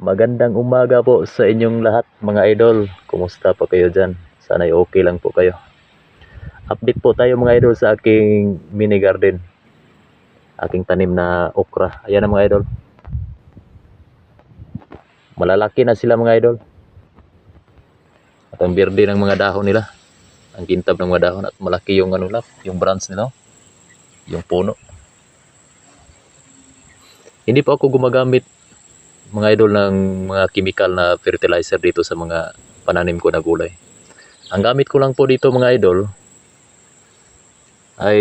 Magandang umaga po sa inyong lahat mga idol. Kumusta pa kayo dyan? Sana'y okay lang po kayo. Update po tayo mga idol sa aking mini garden. Aking tanim na okra. Ayan na mga idol. Malalaki na sila mga idol. At ang berde ng mga dahon nila. Ang kintab ng mga dahon at malaki yung yung branch nila. Yung puno. Hindi po ako gumagamit mga idol ng mga chemical na fertilizer dito sa mga pananim ko na gulay. Ang gamit ko lang po dito mga idol ay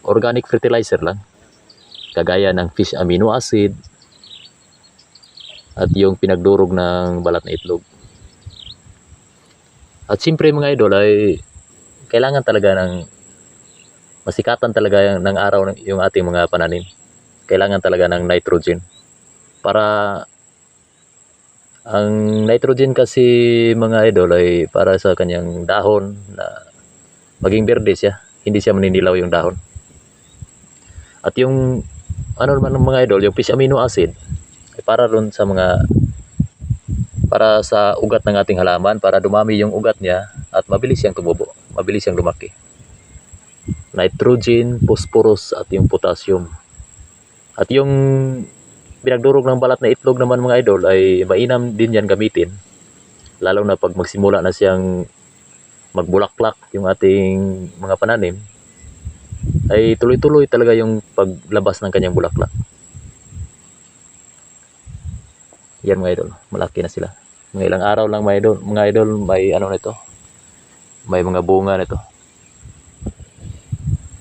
organic fertilizer lang. Kagaya ng fish amino acid at yung pinagdurog ng balat na itlog. At siyempre mga idol ay kailangan talaga ng masikatan talaga ng araw yung ating mga pananim. Kailangan talaga ng nitrogen. Para ang nitrogen kasi mga idol ay para sa kanyang dahon na maging berde siya, hindi siya maninilaw yung dahon. At yung ano naman mga idol, yung fish amino acid ay para ron sa para sa ugat ng ating halaman, para dumami yung ugat niya at mabilis siyang tumubo, mabilis siyang lumaki. Nitrogen, phosphorus at yung potassium. At yung pinagdurog ng balat na itlog naman mga idol ay mainam din yan gamitin, lalo na pag magsimula na siyang magbulaklak yung ating mga pananim, ay tuloy-tuloy talaga yung paglabas ng kanyang bulaklak. Yan mga idol, malaki na sila. Mga ilang araw lang mga idol may ano nito, may mga bunga nito.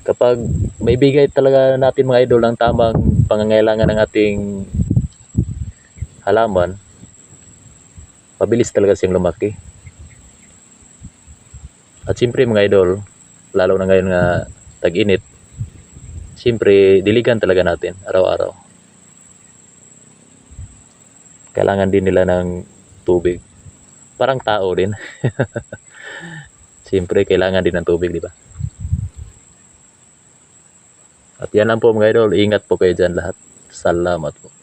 Kapag may bigay talaga natin mga idol ng tamang pangangailangan ng ating halaman, mabilis talaga siyang lumaki. At siyempre mga idol, lalo na ngayon nga tag-init, siyempre diligan talaga natin araw-araw. Kailangan din nila ng tubig. Parang tao din. Siyempre kailangan din ng tubig, di ba? At yan lang po mga idol, ingat po kayo dyan lahat. Salamat po.